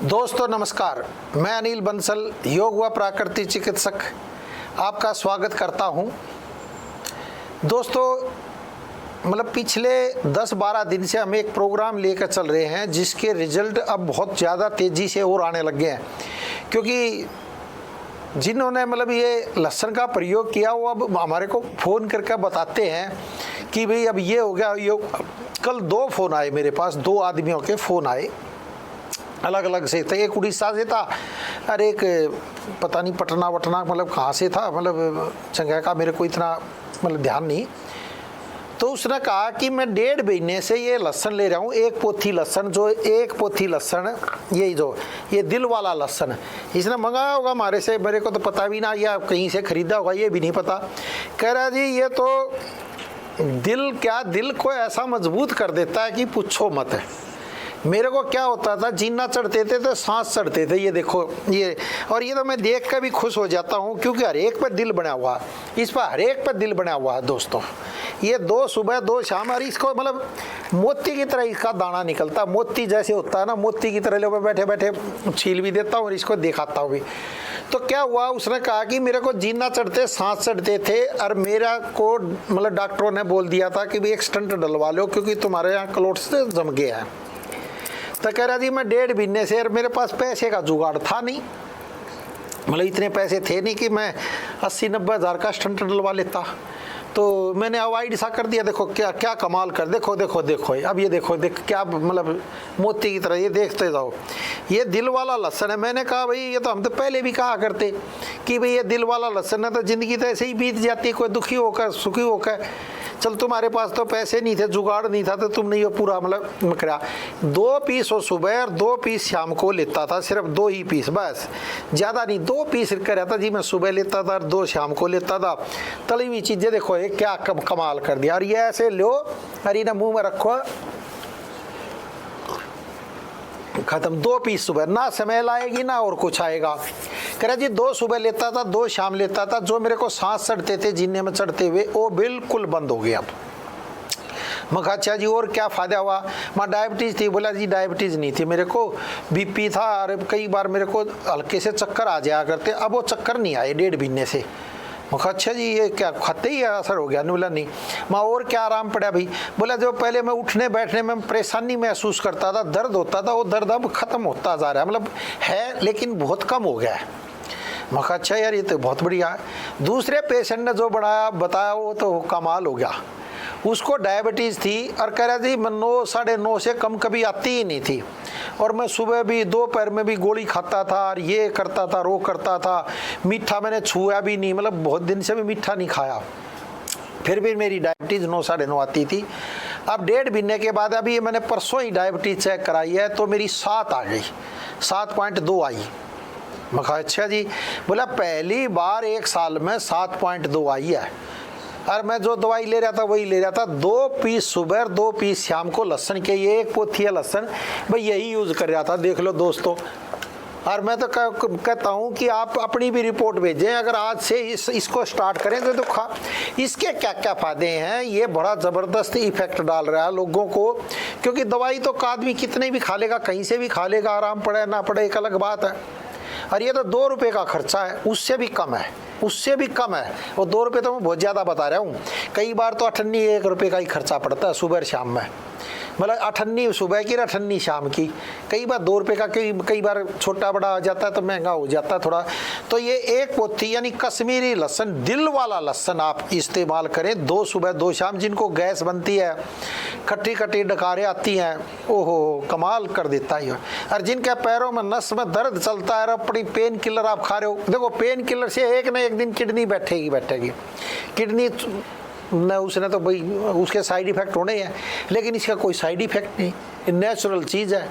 दोस्तों नमस्कार, मैं अनिल बंसल, योग व प्राकृतिक चिकित्सक आपका स्वागत करता हूं। दोस्तों पिछले 10-12 दिन से हम एक प्रोग्राम लेकर चल रहे हैं जिसके रिजल्ट अब बहुत ज़्यादा तेज़ी से और आने लग गए हैं, क्योंकि जिन्होंने ये लहसुन का प्रयोग किया वो अब हमारे को फ़ोन करके बताते हैं कि भाई अब ये हो गया। ये कल 2 फ़ोन आए मेरे पास, 2 आदमियों के फ़ोन आए, अलग अलग से थे। एक उड़ीसा से था और एक पता नहीं पटना वटना कहाँ से था, जगह का मेरे को इतना ध्यान नहीं। तो उसने कहा कि मैं 1.5 महीने से ये लहसुन ले रहा हूँ, एक पोथी लहसुन, जो एक पोथी लहसुन ये दिल वाला लहसुन इसने मंगाया होगा हमारे से, मेरे को तो पता भी ना, या कहीं से खरीदा होगा ये भी नहीं पता। कह रहा जी ये तो दिल को ऐसा मजबूत कर देता है कि पूछो मत है। मेरे को क्या होता था, जीना चढ़ते थे तो सांस चढ़ते थे, ये देखो ये, और ये तो मैं देख कर भी खुश हो जाता हूँ क्योंकि हर एक पे दिल बना हुआ है, इस पर हर एक पे दिल बना हुआ है। दोस्तों ये 2 सुबह 2 शाम, और इसको मोती की तरह इसका दाना निकलता, मोती जैसे होता है ना, मोती की तरह लोग बैठे बैठे छील भी देता हूँ और इसको दिखाता हूँ भी। तो क्या हुआ, उसने कहा कि मेरे को जीना चढ़ते सांस चढ़ते थे और मेरा को डॉक्टरों ने बोल दिया था कि भाई एक स्टंट डलवा लो क्योंकि तुम्हारे यहाँ क्लोट्स जम गया है। तो कह रहा जी मैं 1.5 महीने से, और मेरे पास पैसे का जुगाड़ था नहीं, इतने पैसे थे नहीं कि मैं 80-90 हज़ार का स्टंट डलवा लेता। तो मैंने अवॉइड सा कर दिया। देखो क्या क्या कमाल कर, देखो देखो देखो अब ये देखो क्या मोती की तरह, ये देखते जाओ, ये दिल वाला लहसुन है। मैंने कहा भाई ये तो हम तो पहले भी कहा करते कि भाई ये दिल वाला लहसुन है तो ज़िंदगी तो ऐसे ही बीत जाती, कोई दुखी होकर सुखी होकर। चल तुम्हारे पास तो पैसे नहीं थे, जुगाड़ नहीं था, तो तुमने ये पूरा करा। 2 पीस वो सुबह और 2 पीस शाम को लेता था, सिर्फ 2 ही पीस बस, ज़्यादा नहीं। 2 पीस कर था जी, मैं सुबह लेता था और 2 शाम को लेता था। तली हुई चीज़ें देखो ये क्या कमाल कर दिया। और ये ऐसे लो और इन्हें मुँह में रखो, खत्म। 2 पीस सुबह, ना समय लाएगी ना और कुछ आएगा। कह रहा जी 2 सुबह लेता था, 2 शाम लेता था। जो मेरे को सांस चढ़ते थे जीने में चढ़ते हुए वो बिल्कुल बंद हो गया। मैं कहा अच्छा जी और क्या फ़ायदा हुआ? मैं डायबिटीज़ थी। बोला जी डायबिटीज़ नहीं थी, मेरे को बीपी था और कई बार मेरे को हल्के से चक्कर आ जाया करते, अब वो चक्कर नहीं आए 1.5 महीने से। मैं कहा अच्छा जी ये क्या खाते ही असर हो गया? बोला नहीं। मैं और क्या आराम पड़ा भाई? बोला जो पहले मैं उठने बैठने में परेशानी महसूस करता था, दर्द होता था, वो दर्द अब ख़त्म होता जा रहा है, है लेकिन बहुत कम हो गया है। मैं कहा अच्छा यार ये तो बहुत बढ़िया है। दूसरे पेशेंट ने जो बताया वो तो कमाल हो गया। उसको डायबिटीज़ थी और कह रहा थी 9 साढ़े 9 से कम कभी आती ही नहीं थी, और मैं सुबह भी दोपहर में भी गोली खाता था और ये करता था वो करता था। मीठा मैंने छुआ भी नहीं, बहुत दिन से मैं मीठा नहीं खाया, फिर भी मेरी डायबिटीज़ 9 साढ़े 9 आती थी। अब 1.5 महीने के बाद अभी मैंने परसों ही डायबिटीज़ चेक कराई है तो मेरी 7 आ गई, 7.2 आई। मैं कहा अच्छा जी। बोला पहली बार 1 साल में 7.2 आई है, और मैं जो दवाई ले रहा था वही ले रहा था। 2 पीस सुबह 2 पीस शाम को लहसुन के, ये एक पोथी है लहसुन, भाई यही यूज़ कर रहा था, देख लो दोस्तों। और मैं तो कहता हूँ कि आप अपनी भी रिपोर्ट भेजें, अगर आज से इसको स्टार्ट करें तो इसके क्या क्या फ़ायदे हैं। ये बड़ा ज़बरदस्त इफेक्ट डाल रहा है लोगों को, क्योंकि दवाई तो आदमी कितने भी खा लेगा, कहीं से भी खा लेगा, आराम पड़े ना पड़े एक अलग बात है। और ये तो 2 रुपये का खर्चा है, उससे भी कम है, उससे भी कम है। वो 2 रुपये तो मैं बहुत ज़्यादा बता रहा हूँ, कई बार तो 1 रुपये का ही खर्चा पड़ता है सुबह शाम में। 98 सुबह की 98 शाम की, कई बार 2 रुपये का, कई बार छोटा बड़ा आ जाता है तो महंगा हो जाता है थोड़ा। तो ये एक पोथी यानी कश्मीरी लहसुन, दिल वाला लहसुन आप इस्तेमाल करें 2 सुबह 2 शाम। जिनको गैस बनती है, खट्टी खट्टी डकारें आती हैं, ओहो कमाल कर देता है। और जिनके पैरों में नस में दर्द चलता है, अपनी पेन किलर आप खा रहे हो, देखो पेन किलर से एक ना एक दिन किडनी बैठेगी किडनी न, उसने तो भाई उसके साइड इफ़ेक्ट होने हैं, लेकिन इसका कोई साइड इफ़ेक्ट नहीं, नेचुरल चीज़ है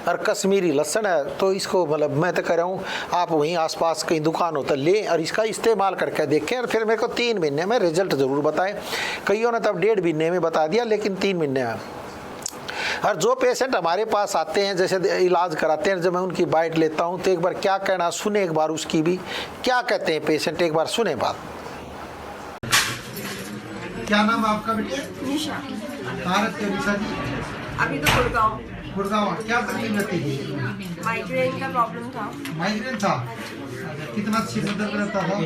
और कश्मीरी लहसुन है। तो इसको मैं तो कह रहा हूँ आप वहीं आसपास कहीं दुकान हो तो लें और इसका इस्तेमाल करके देखें, और फिर मेरे को 3 महीने में रिजल्ट ज़रूर बताएं। कईयों ने तब 1.5 महीने में बता दिया, लेकिन 3 महीने में। और जो पेशेंट हमारे पास आते हैं, जैसे इलाज कराते हैं, जब मैं उनकी बाइट लेता हूँ तो एक बार क्या कहना सुने, एक बार उसकी भी क्या कहते हैं पेशेंट, एक बार सुने बात। क्या नाम है आपका बेटे? निशा। कहाँ रहते हो निशा जी? अभी तो गुड़गांव। गुड़गांव। क्या तकलीफ रहती थी? माइग्रेन का प्रॉब्लम था। माइग्रेन था। अच्छा, कितना सिर में दर्द रहता था?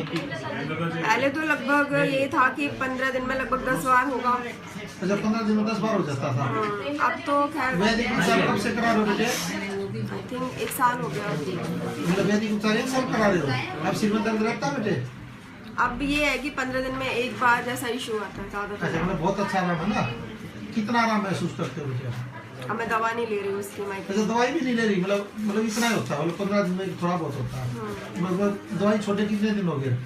पहले तो लगभग ये था कि 15 दिन में लगभग 10 बार होगा। अच्छा, 15 दिन में 10 बार हो जाता था। अब तो खैर वैदिक उपचार कब से करा रहे हो बेटे? आई थिंक 1 साल हो गया। मतलब वैदिक उपचार 1 साल करा रहे हो? अब सिर में दर्द रहता है बेटे? अब ये है कि 15 दिन में एक बार जैसा इशू आता है ज़्यादा। अच्छा, मतलब बहुत अच्छा आराम है ना? कितना आराम महसूस करते हो बेटे? अब मैं दवा नहीं ले रही हूँ उसकी माइग्रेन। अच्छा, दवाई भी नहीं ले रही? मतलब इतना ही होता है? मतलब 15 दिन में थोड़ा बहुत होता है? मतलब दवाई छोटे कितने दिन हो गए?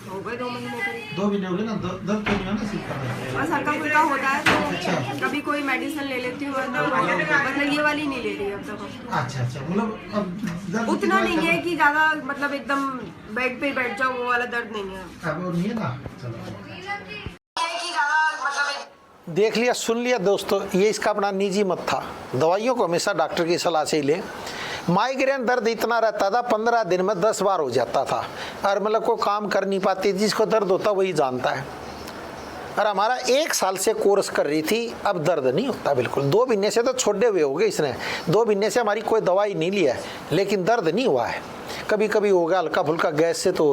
हो गए 2 महीने के। 2 महीने हो गए ना? दर्द तो नहीं है ना सिर का? बस हल्का फुल्का होता है तो अच्छा। कभी कोई मेडिसिन ले लेती हूँ, मतलब ये वाली नहीं ले रही अब तक। अच्छा, मतलब अब दर्द उतना नहीं है कि ज़्यादा मतलब एकदम बेड पे बैठ जाओ वो वाला दर्द नहीं है। अब और नहीं है ना? देख लिया, सुन लिया दोस्तों, ये इसका अपना निजी मत था। दवाइयों को हमेशा डॉक्टर की सलाह से ही लें। माइग्रेन दर्द इतना रहता था 15 दिन में 10 बार हो जाता था, और मतलब को काम कर नहीं पाती, जिसको दर्द होता वही जानता है। और हमारा 1 साल से कोर्स कर रही थी, अब दर्द नहीं होता बिल्कुल। 2 महीने से तो छोड़े हुए हो गए इसने, 2 महीने से हमारी कोई दवाई नहीं लिया है, लेकिन दर्द नहीं हुआ है। कभी कभी होगा हल्का फुल्का गैस से तो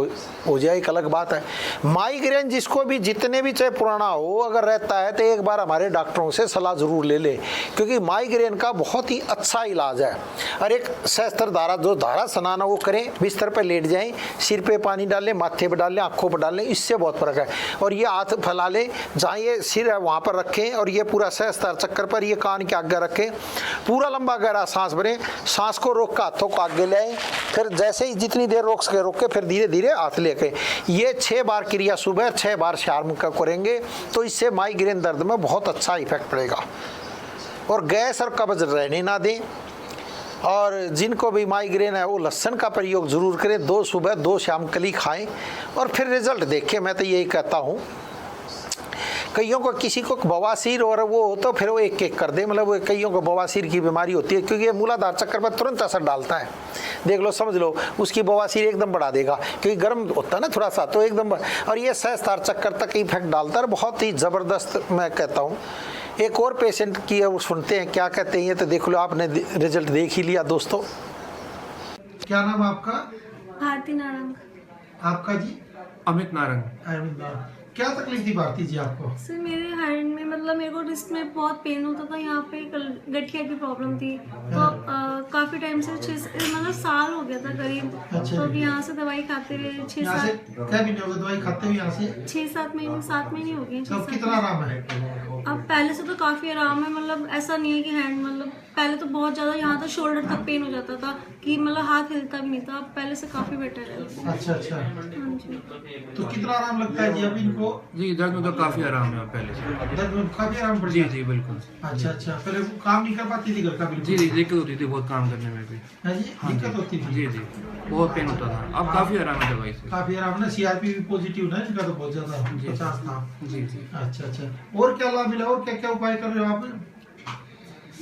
हो जाए, एक अलग बात है। माइग्रेन जिसको भी, जितने भी चाहे पुराना हो, अगर रहता है तो एक बार हमारे डॉक्टरों से सलाह ज़रूर ले ले, क्योंकि माइग्रेन का बहुत ही अच्छा इलाज है। और एक सहस्त्र धारा, जो धारा स्नान वो करें, बिस्तर पर लेट जाएं, सिर पे पानी डालें, माथे पर डालें, आँखों पर डालें, इससे बहुत फर्क है। और ये हाथ फैला लें, जहाँ ये सिर है वहाँ पर रखें, और ये पूरा सहस्त्र चक्कर पर ये कान के आगे रखें, पूरा लंबा गहरा सांस भरें, सांस को रोक कर हाथों को आगे ले, फिर जैसे ही जितनी देर रोक सके रोक के फिर धीरे धीरे हाथ लेके, ये 6 बार क्रिया सुबह, 6 बार शाम का करेंगे तो इससे माइग्रेन दर्द में बहुत अच्छा इफेक्ट पड़ेगा। और गैस और कब्ज रहने ना दें। और जिनको भी माइग्रेन है वो लहसुन का प्रयोग जरूर करें, 2 सुबह 2 शाम कली खाएं और फिर रिजल्ट देखें। मैं तो यही कहता हूँ। कईयों को, किसी को बवासीर और वो हो तो फिर वो एक कर दे, मतलब कईयों को बवासीर की बीमारी होती है, क्योंकि ये मूलाधार चक्कर पर तुरंत असर डालता है। देख लो, समझ लो, उसकी बवासीर एकदम बढ़ा देगा, क्योंकि गर्म होता है ना थोड़ा सा, तो एकदम। और ये सहस्त्र चक्कर तक इफेक्ट डालता है, बहुत ही ज़बरदस्त मैं कहता हूँ। एक और पेशेंट की वो सुनते हैं क्या कहते हैं, ये तो देख लो, आपने रिजल्ट देख ही लिया दोस्तों। क्या नाम आपका? भारती नारंग। आपका जी? अमित नारंग। अमित नारंग। क्या तकलीफ थी भारती जी आपको? सर मेरे हैंड में, मतलब मेरे को रिस्ट में बहुत पेन होता था, यहाँ पे गठिया की प्रॉब्लम थी, तो काफी टाइम से मतलब साल हो गया था करीब। अच्छा। तो अब यहाँ से दवाई खाते हुए 6-7 क्या महीने हो गए दवाई खाते हुए? यहाँ से 6-7 महीने, 7 महीने हो गए। तो कितना आराम है? अब पहले से तो काफी आराम है, मतलब ऐसा नहीं है कि हैंड, मतलब पहले तो बहुत ज्यादा यहाँ तक शोल्डर तक पेन हो जाता था कि मतलब हाथ हिलता भी नहीं था। अब पहले से काफी बेटर है। अच्छा। हाँ जी। तो कितना आराम लगता है जी अब इनको? जी, दर्द में तो काफी आराम है पहले से। दर्द में काफी आराम पड़ जी जाता है? जी बिल्कुल। अच्छा। पहले काम नहीं कर पाती थी घर का बिल्कुल? जी, दिक्कत होती थी बहुत काम करने में भी। हाँ जी, दिक्कत होती थी? जी, बहुत पेन होता था। अब काफी आराम है दवाई से। काफी आराम ना। सीआरपी भी पॉजिटिव ना, इनका तो बहुत ज्यादा 50 था। जी। अच्छा। और क्या लाभ मिला, और क्या उपाय कर रहे हो आप?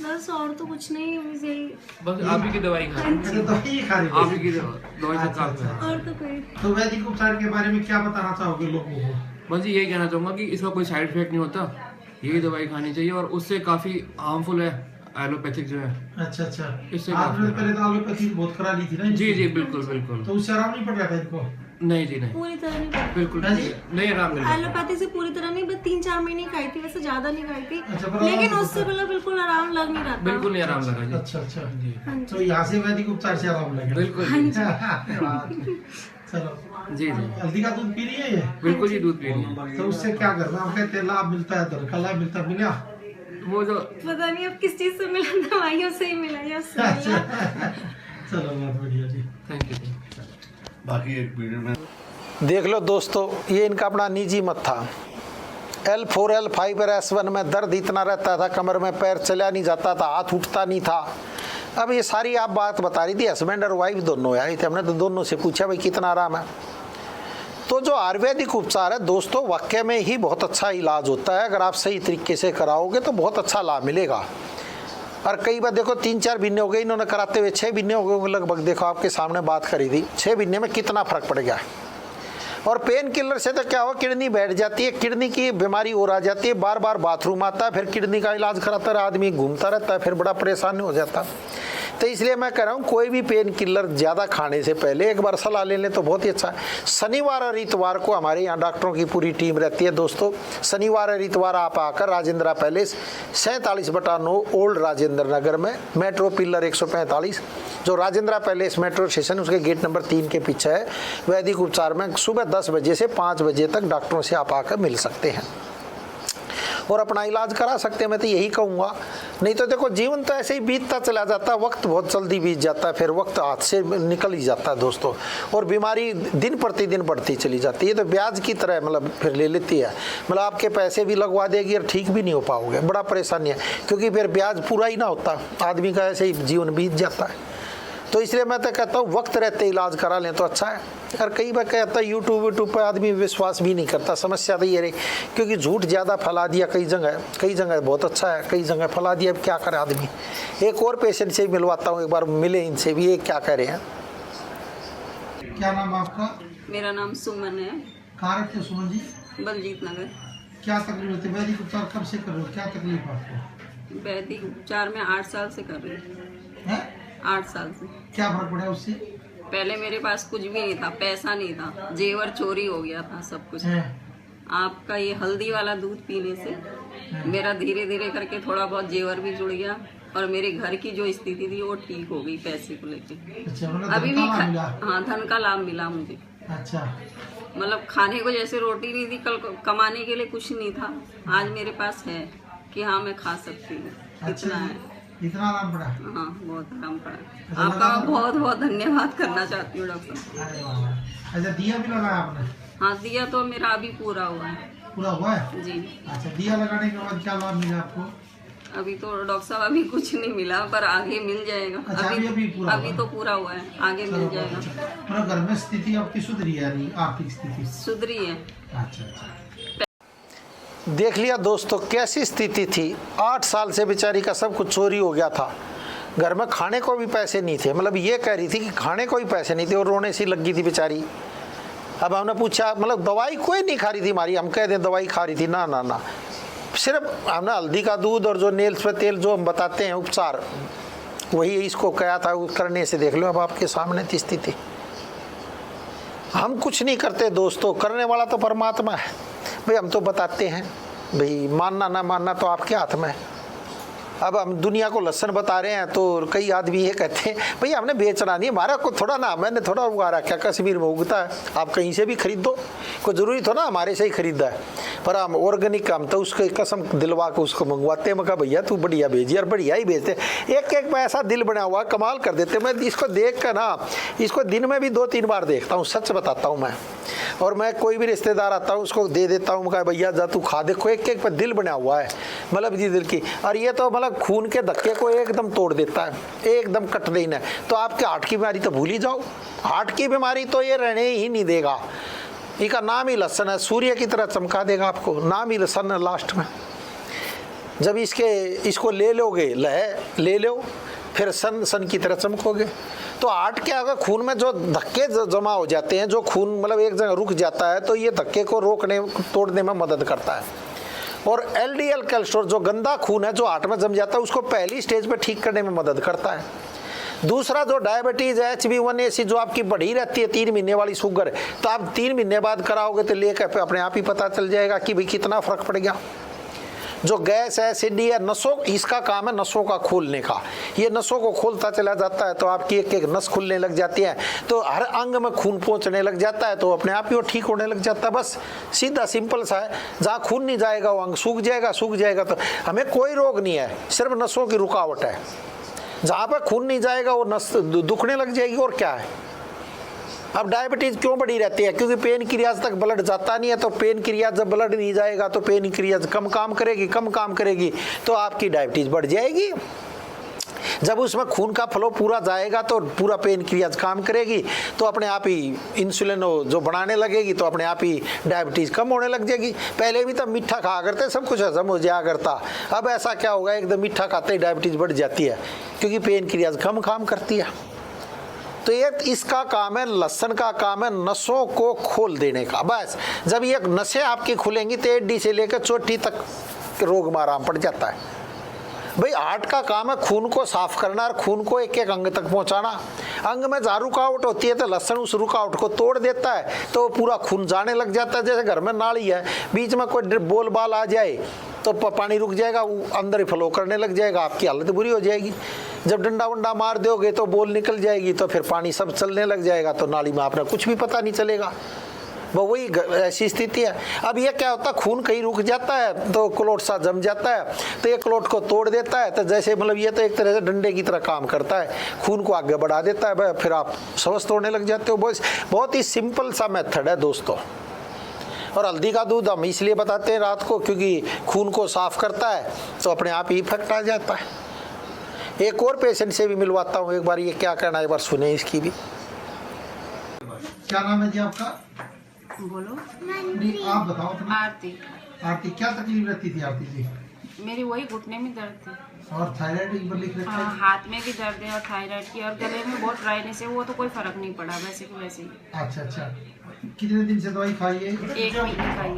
बस और तो कुछ नहीं, बस यही। बस आप ही की दवाई खा रहे अच्छा, दवाई खा रहे हैं। हो? आप ही की दवाई से काफी है। और तो कोई। तो वैदिक उपचार के बारे में क्या बताना चाहोगे लोगों को? बस यही कहना चाहूंगा कि इसका कोई साइड इफेक्ट नहीं होता, यही दवाई खानी चाहिए, और उससे काफी हार्मफुल है एलोपैथिक जो है। अच्छा। इससे आपने पहले तो एलोपैथी बहुत करा ली थी ना? जी बिल्कुल। तो उससे आराम नहीं पड़ रहा था इनको? नहीं जी, नहीं पूरी तरह नहीं पड़ी। बिल्कुल हाँ जी? नहीं, आराम मिल रहा है। एलोपैथी से पूरी तरह नहीं, बस 3-4 महीने खाई थी, वैसे ज्यादा नहीं खाई थी। अच्छा, पर लेकिन आराम उससे मतलब बिल्कुल आराम लग नहीं रहा था। बिल्कुल नहीं आराम लगा जी। अच्छा। जी हाँ जी। तो यहाँ से वैदिक उपचार से आराम लगे? बिल्कुल। चलो। जी। हल्दी का दूध पी रही है ये? बिल्कुल जी, दूध पी रही है। तो उससे क्या करना? हम कहते हैं लाभ मिलता है, दर का लाभ मिलता, मिला? वो जो पता नहीं अब किस चीज से मिला, दवाइयों से ही मिला या उससे मिला। चलो, बहुत बढ़िया जी। थैंक यू जी। बाकी एक पीरियड में देख लो दोस्तों, ये इनका अपना निजी मत था। L4 L5 और S1 में दर्द इतना रहता था, कमर में पैर चला नहीं जाता था, हाथ उठता नहीं था। अब ये सारी आप बात बता रही थी, हस्बैंड और वाइफ दोनों आए थे, हमने तो दोनों से पूछा भाई कितना आराम है। तो जो आयुर्वेदिक उपचार है दोस्तों, वाकई में ही बहुत अच्छा इलाज होता है। अगर आप सही तरीके से कराओगे तो बहुत अच्छा लाभ मिलेगा। और कई बार देखो 3-4 महीने हो गए इन्होंने कराते हुए, 6 महीने हो गए लगभग। देखो आपके सामने बात करी थी, 6 महीने में कितना फर्क पड़ गया। और पेन किलर से तो क्या हो, किडनी बैठ जाती है, किडनी की बीमारी और आ जाती है, बार बार बाथरूम आता है, फिर किडनी का इलाज कराता रहा आदमी, घूमता रहता है, फिर बड़ा परेशानी हो जाता। तो इसलिए मैं कह रहा हूँ कोई भी पेन किलर ज़्यादा खाने से पहले एक बार सलाह ले लें तो बहुत ही अच्छा है। शनिवार और इतवार को हमारे यहाँ डॉक्टरों की पूरी टीम रहती है दोस्तों। शनिवार और इतवार आप आकर राजेंद्रा पैलेस 47/9 ओल्ड राजेंद्र नगर में मेट्रो पिलर 145 जो राजेंद्रा पैलेस मेट्रो स्टेशन उसके गेट नंबर 3 के पीछे है, वैदिक उपचार में सुबह 10 बजे से 5 बजे तक डॉक्टरों से आप आकर मिल सकते हैं और अपना इलाज करा सकते हैं। मैं तो यही कहूँगा। नहीं तो देखो जीवन तो ऐसे ही बीतता चला जाता है, वक्त बहुत जल्दी बीत जाता है, फिर वक्त हाथ से निकल ही जाता है दोस्तों, और बीमारी दिन प्रतिदिन बढ़ती चली जाती है। तो ब्याज की तरह मतलब फिर ले लेती है, मतलब आपके पैसे भी लगवा देगी और ठीक भी नहीं हो पाओगे, बड़ा परेशानी है, क्योंकि फिर ब्याज पूरा ही ना होता, आदमी का ऐसे ही जीवन बीत जाता है। तो इसलिए मैं तो कहता हूँ वक्त रहते इलाज करा लें तो अच्छा है। और कई बार कहता है यूट्यूब पर आदमी विश्वास भी नहीं करता, समस्या तो ये रही क्योंकि झूठ ज़्यादा फैला दिया कई जगह बहुत अच्छा है, कई जगह फैला दिया। अब क्या करे आदमी। एक और पेशेंट से मिलवाता हूँ, एक बार मिले इनसे भी, ये क्या कह रहे हैं। क्या नाम आपका? मेरा नाम सुमन है। कहाँ रहते हो सुमन जी? बलजीत नगर। क्या तकलीफ होती है? वैदिक उपचार कब से कर रहे हो, क्या तकलीफ आपको? वैदिक उपचार में 8 साल से कर रही हूँ। 8 साल से। क्या फर्क पड़ा उससे? पहले मेरे पास कुछ भी नहीं था, पैसा नहीं था, जेवर चोरी हो गया था सब कुछ। आपका ये हल्दी वाला दूध पीने से मेरा धीरे धीरे करके थोड़ा बहुत जेवर भी जुड़ गया और मेरे घर की जो स्थिति थी वो ठीक हो गई पैसे को लेके। अभी भी हाँ धन का लाभ मिला मुझे। अच्छा, मतलब खाने को जैसे रोटी नहीं थी, कल कमाने के लिए कुछ नहीं था, आज मेरे पास है कि हाँ मैं खा सकती हूँ। इतना है, इतना आराम पड़ा? हाँ बहुत आराम पड़ा। आपका बहुत बहुत धन्यवाद करना चाहती हूँ डॉक्टर साहब। अच्छा, दिया भी लगाया आपने? हाँ दिया तो मेरा अभी पूरा हुआ है। पूरा हुआ है जी। अच्छा, दिया लगाने के बाद क्या लाभ मिला आपको? अभी तो डॉक्टर साहब अभी कुछ नहीं मिला, पर आगे मिल जाएगा। अच्छा, अभी तो पूरा हुआ है, आगे मिल जाएगा। मतलब घर में स्थिति आपकी सुधरी है, आर्थिक स्थिति सुधरी है। अच्छा। देख लिया दोस्तों कैसी स्थिति थी। 8 साल से बेचारी का सब कुछ चोरी हो गया था, घर में खाने को भी पैसे नहीं थे, मतलब ये कह रही थी कि खाने को भी पैसे नहीं थे और रोने सी लग गई थी बेचारी। अब हमने पूछा, मतलब दवाई कोई नहीं खा रही थी हमारी, हम कह दें दवाई खा रही थी, ना ना ना, सिर्फ हमने हल्दी का दूध और जो नेल्स पे तेल जो हम बताते हैं उपचार, वही इसको कहा था, करने से देख लो अब आपके सामने थी स्थिति। हम कुछ नहीं करते दोस्तों, करने वाला तो परमात्मा है भाई। हम तो बताते हैं भाई, मानना ना मानना तो आपके हाथ में है। अब हम दुनिया को लहसन बता रहे हैं तो कई आदमी ये कहते हैं भाई हमने बेचना नहीं, हमारा को थोड़ा ना, मैंने थोड़ा उगा रखा, कश्मीर में उगता है, आप कहीं से भी खरीद दो, कोई ज़रूरी थोड़ा हमारे से ही खरीदा है, पर हम ऑर्गेनिक हम तो उसको कसम दिलवा के उसको मंगवाते हैं। मैं कहा भैया तू बढ़िया भेजी, और बढ़िया ही भेजते, एक एक पैसा दिल बना हुआ कमाल कर देते। मैं इसको देख कर ना, इसको दिन में भी 2-3 बार देखता हूँ, सच बताता हूँ मैं। और मैं कोई भी रिश्तेदार आता हूँ उसको दे देता हूँ, कहा भैया जा तू खा, देखो एक एक पर दिल बना हुआ है, मतलब जी दिल की। और ये तो मतलब खून के धक्के को एकदम तोड़ देता है, एकदम कट देना है। तो आपके हार्ट की बीमारी तो भूल ही जाओ, हार्ट की बीमारी तो ये रहने ही नहीं देगा। इसका नाम ही लहसन है, सूर्य की तरह चमका देगा आपको, नाम ही लहसन है लास्ट में। जब इसको ले लोगे, ले लो, फिर सन की तरह चमकोगे। तो हार्ट के अगर खून में जो धक्के जमा हो जाते हैं, जो खून मतलब एक जगह रुक जाता है, तो ये धक्के को रोकने तोड़ने में मदद करता है। और LDL कोलेस्ट्रॉल जो गंदा खून है जो हार्ट में जम जाता है, उसको पहली स्टेज पे ठीक करने में मदद करता है। दूसरा जो डायबिटीज़ है, HbA1c जो आपकी बढ़ी रहती है 3 महीने वाली शुगर, तो आप 3 महीने बाद कराओगे तो लेकर अपने आप ही पता चल जाएगा कि भाई कितना फर्क पड़ गया। जो गैस है, एसिडिटी है, नसों, इसका काम है नसों का खोलने का। ये नसों को खोलता चला जाता है तो आपकी एक एक नस खुलने लग जाती है, तो हर अंग में खून पहुंचने लग जाता है, तो अपने आप ही वो ठीक होने लग जाता है। बस सीधा सिंपल सा है, जहाँ खून नहीं जाएगा वो अंग सूख जाएगा। तो हमें कोई रोग नहीं है, सिर्फ नसों की रुकावट है। जहाँ पर खून नहीं जाएगा वो नस दुखने लग जाएगी, और क्या है। अब डायबिटीज क्यों बढ़ी रहती है? क्योंकि पेन क्रियाज तक ब्लड जाता नहीं है, तो पेन क्रियाज जब ब्लड नहीं जाएगा तो पेन क्रियाज कम काम करेगी तो आपकी डायबिटीज बढ़ जाएगी। जब उसमें खून का फ्लो पूरा जाएगा तो पूरा पेन क्रियाज काम करेगी, तो अपने आप ही इंसुलिन जो बनाने लगेगी, तो अपने आप ही डायबिटीज कम होने लग जाएगी। पहले भी तब मीठा खाया करते, सब कुछ हजम हो जाया करता, अब ऐसा क्या होगा, एकदम मीठा खाते ही डायबिटीज बढ़ जाती है, क्योंकि पेन क्रियाज कम काम करती है। तो ये इसका काम है, लहसुन का काम है नसों को खोल देने का। बस जब ये नसें आपकी खुलेंगी तो एडी से लेकर चोटी तक रोग में आराम पड़ जाता है। भाई हार्ट का काम है खून को साफ करना और खून को एक एक अंग तक पहुंचाना। अंग में जहाँ रुकावट होती है तो लहसुन उस रुकावट को तोड़ देता है, तो पूरा खून जाने लग जाता है। जैसे घर में नाली है, बीच में कोई बोल बाल आ जाए तो पानी रुक जाएगा, वो अंदर ही फ्लो करने लग जाएगा, आपकी हालत बुरी हो जाएगी। जब डंडा वंडा मार दोगे तो बोल निकल जाएगी, तो फिर पानी सब चलने लग जाएगा, तो नाली में आपने कुछ भी पता नहीं चलेगा। वो वही ऐसी स्थिति है। अब ये क्या होता है, खून कहीं रुक जाता है तो क्लोट सा जम जाता है, तो ये क्लोट को तोड़ देता है। तो जैसे मतलब ये तो एक तरह से डंडे की तरह काम करता है, खून को आगे बढ़ा देता है, फिर आप स्वस्थ होने लग जाते हो। बहुत ही सिंपल सा मेथड है दोस्तों। और हल्दी का दूध हम इसलिए बताते हैं रात को, क्योंकि खून को साफ करता है, तो अपने आप ही इफेक्ट आ जाता है। एक और पेशेंट से भी मिलवाता हूँ एक बार, ये क्या कहना है एक बार सुने इसकी भी। क्या नाम है जी आपका? बोलो। नहीं, आप बताओ अपना। आरती। आरती, क्या तकलीफ रहती थी आरती जी? मेरी वही घुटने में दर्द थी और थायराइड एक बार लिख रखा है? हाथ में भी दर्द है और थायराइड की, और गले में बहुत ड्राइनेस है, वो तो कोई फर्क नहीं पड़ा, वैसे की वैसे ही। अच्छा अच्छा, कितने दिन से दवाई खाई है? 1 महीने खाई।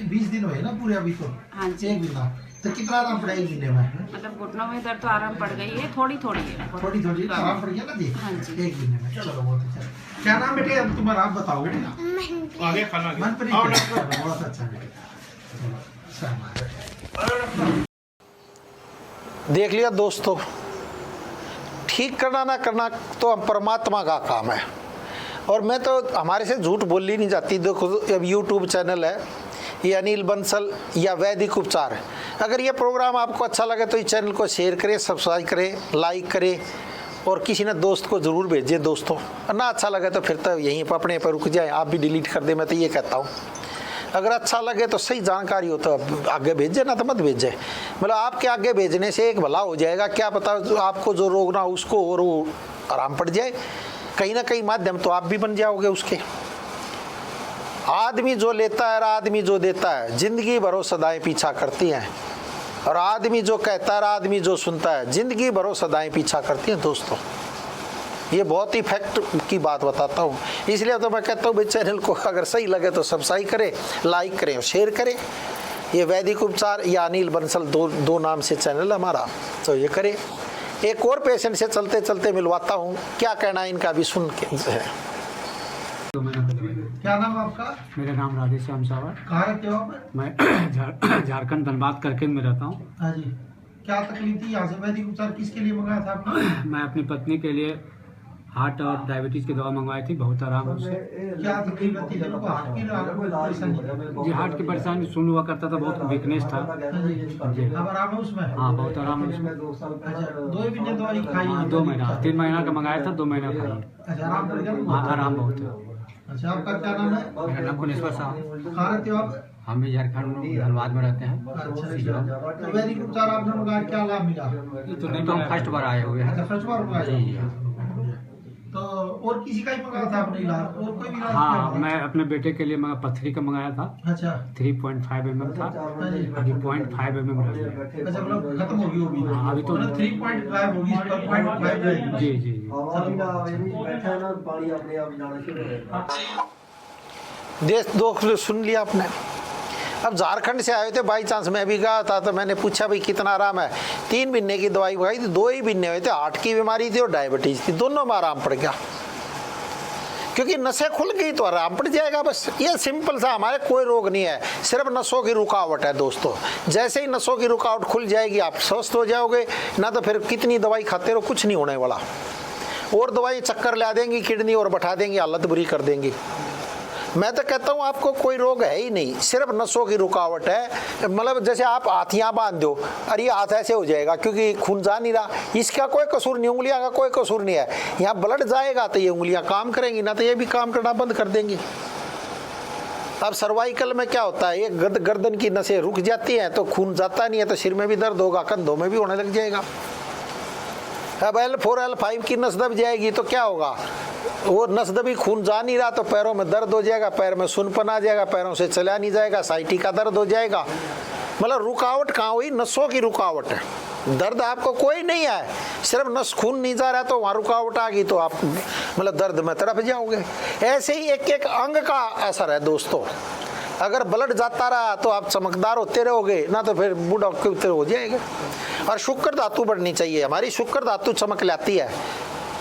20 दिन हुए ना पूरे अभी तो? हाँ जी। 1 महीना। तो कितना आराम पड़ा 1 महीने में? मतलब घुटनों में दर्द तो आराम पड़ गई है, थोड़ी थोड़ी है। थोड़ी थोड़ी आराम पड़ गया ना जी? हाँ जी। 1 महीने में, चलो बहुत अच्छा। क्या नाम बेटे तुम्हारा, आप बताओ बेटा। आगे खाना मनप्रीत, बहुत अच्छा बेटे। देख लिया दोस्तों, ठीक करना ना करना तो हम परमात्मा का काम है, और मैं तो हमारे से झूठ बोली नहीं जाती। देखो अब यूट्यूब चैनल है, ये अनिल बंसल या वैदिक उपचार। अगर ये प्रोग्राम आपको अच्छा लगे तो इस चैनल को शेयर करें, सब्सक्राइब करें, लाइक करें, और किसी ने दोस्त को ज़रूर भेजें दोस्तों। ना अच्छा लगे तो फिर तो यहीं पर अपने पर रुक जाए, आप भी डिलीट कर दें, मैं तो ये कहता हूँ। अगर अच्छा लगे तो सही जानकारी हो तो आगे भेजे, ना तो मत भेजे। मतलब आपके आगे भेजने से एक भला हो जाएगा, क्या पता आपको जो रोग ना उसको और वो आराम पड़ जाए। कहीं ना कहीं माध्यम तो आप भी बन जाओगे उसके। आदमी जो लेता है, आदमी जो देता है, जिंदगी भरो सदाएं पीछा करती हैं। और आदमी जो कहता है, आदमी जो सुनता है, जिंदगी भरो सदाएं पीछा करती हैं दोस्तों। ये बहुत ही फैक्ट की बात बताता हूँ, इसलिए तो मैं कहता हूँ भाई चैनल को अगर सही लगे तो सब्सक्राइब करें, लाइक करें और शेयर करें। ये वैदिक उपचार या अनिल बंसल दो नाम से चैनल हमारा, तो ये करें। एक और पेशेंट से चलते चलते मिलवाता हूँ, क्या कहना है इनका भी सुन के है। क्या नाम आपका? मेरा नाम राधेश्याम सावर। कहाँ रहते हो आप? मैं झारखंड धनबाद करके में रहता हूँ। हाँ जी, क्या तकलीफ थी? यहाँ से वैदिक उपचार किसके लिए मंगाया था आपने? मैं अपनी पत्नी के लिए हार्ट और डायबिटीज की दवा मंगवाई थी, बहुत आराम है उससे। क्या तकलीफ रहती है? हार्ट की परेशानी? जी, हार्ट की परेशानी सुन हुआ करता था, बहुत वीकनेस था जी। अब आराम है उसमें? हाँ, बहुत आराम है उसमें। अच्छा, 2 महीने दवाई खाई है? 2 महीना, 3 महीना का मंगाया था, 2 महीना खाई। अच्छा, आराम पड़ गया? हाँ, आराम बहुत है। अच्छा, आपका क्या नाम है? मेरा नाम कुनेश्वर साहब। कहाँ रहते हो आप? हम भी झारखंड धनबाद में रहते हैं। अच्छा, तो वैदिक उपचार आपने मंगाया, क्या लाभ मिला? ये तो नहीं, तो हम फर्स्ट बार आए हुए हैं। अच्छा, फर्स्ट बार मंगाया? जी। तो और किसी का ही मंगाया था आपने इलाज? और कोई भी इलाज? हाँ, मैं अपने बेटे के लिए पथरी का मंगाया था। अच्छा, 3.5 mm था, हाँ जी। अभी 0.5 mm रह गया। अच्छा, मतलब खत्म होगी वो भी? हाँ, अभी तो 3.5 होगी, 0.5 रहेगी। जी जी। दोस्तों सुन लिया आपने। अब झारखंड से आए थे, बाई चांस मैं भी गया था, तो मैंने पूछा भाई कितना आराम है। 3 महीने की दवाई खाई थी, 2 ही महीने हुए थे। हार्ट की बीमारी थी और डायबिटीज थी, दोनों में आराम पड़ गया, क्योंकि नसें खुल गई तो आराम पड़ जाएगा। बस ये सिंपल सा, हमारे कोई रोग नहीं है, सिर्फ नसों की रुकावट है दोस्तों। जैसे ही नसों की रुकावट खुल जाएगी आप स्वस्थ हो जाओगे, ना तो फिर कितनी दवाई खाते रहो, कुछ नहीं होने वाला। और दवाई चक्कर ला देंगी, किडनी और बैठा देंगी, हालत बुरी कर देंगी। मैं तो कहता हूँ आपको कोई रोग है ही नहीं, सिर्फ नसों की रुकावट है। मतलब जैसे आप हाथियाँ बांध दो, अरे ये हाथ ऐसे हो जाएगा क्योंकि खून जा नहीं रहा, इसका कोई कसूर नहीं, उंगलियां का कोई कसूर नहीं है। यहाँ ब्लड जाएगा तो ये उंगलियां काम करेंगी, ना तो ये भी काम करना बंद कर देंगी। अब सर्वाइकल में क्या होता है, ये गर्दन की नसें रुक जाती हैं तो खून जाता नहीं है, तो सिर में भी दर्द होगा, कंधों में भी होने लग जाएगा। अब L4 L5 की नस दब जाएगी तो क्या होगा, वो नस दबी, खून जा नहीं रहा तो पैरों में दर्द हो जाएगा, पैर में सुनपन आ जाएगा, पैरों से चला नहीं जाएगा, साइटी का दर्द हो जाएगा। मतलब रुकावट कहाँ हुई, नसों की रुकावट है। दर्द आपको कोई नहीं है, सिर्फ नस खून नहीं जा रहा तो वहाँ रुकावट आ गई तो आप मतलब दर्द में तड़प जाओगे। ऐसे ही एक एक अंग का असर है दोस्तों। अगर ब्लड जाता रहा तो आप चमकदार होते रहोगे, ना तो फिर बूढ़ा के उत्तर हो जाएगा। और शुक्र धातु बढ़नी चाहिए, हमारी शुक्र धातु चमक लाती है,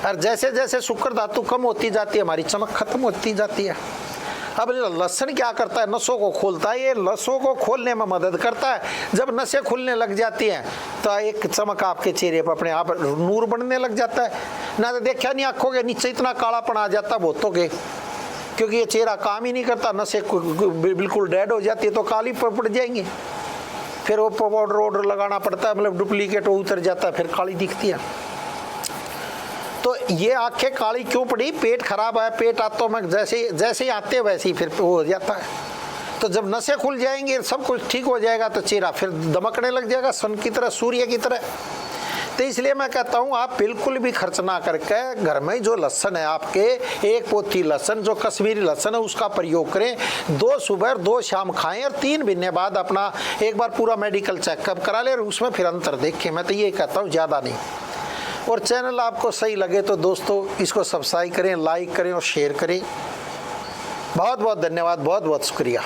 और जैसे जैसे शुक्र धातु कम होती जाती है हमारी चमक खत्म होती जाती है। अब लहसुन क्या करता है, नसों को खोलता है, ये नसों को खोलने में मदद करता है। जब नसें खुलने लग जाती हैं तो एक चमक आपके चेहरे पर अपने आप नूर बढ़ने लग जाता है। ना तो देखा नहीं आंखों के नीचे इतना कालापन आ जाता बहुतों के, क्योंकि ये चेहरा काम ही नहीं करता, नसें बिल्कुल डेड हो जाती है तो काली पड़ जाएंगी। फिर वो पाउडर वाउडर लगाना पड़ता है, मतलब डुप्लीकेट वो उतर जाता है, फिर काली दिखती है। तो ये आंखें काली क्यों पड़ी, पेट खराब है, पेट आंतों में जैसे जैसे ही आते वैसे ही फिर वो हो जाता है। तो जब नसें खुल जाएंगी, सब कुछ ठीक हो जाएगा तो चेहरा फिर दमकने लग जाएगा सन की तरह, सूर्य की तरह। तो इसलिए मैं कहता हूँ आप बिल्कुल भी खर्च ना करके घर में जो लहसुन है आपके, एक पोथी लहसुन जो कश्मीरी लहसुन है उसका प्रयोग करें। 2 सुबह 2 शाम खाएं, और 3 महीने बाद अपना एक बार पूरा मेडिकल चेकअप करा लें, और उसमें फिर अंतर देखें। मैं तो ये कहता हूँ, ज़्यादा नहीं। और चैनल आपको सही लगे तो दोस्तों इसको सब्सक्राइब करें, लाइक करें और शेयर करें। बहुत बहुत धन्यवाद, बहुत बहुत शुक्रिया।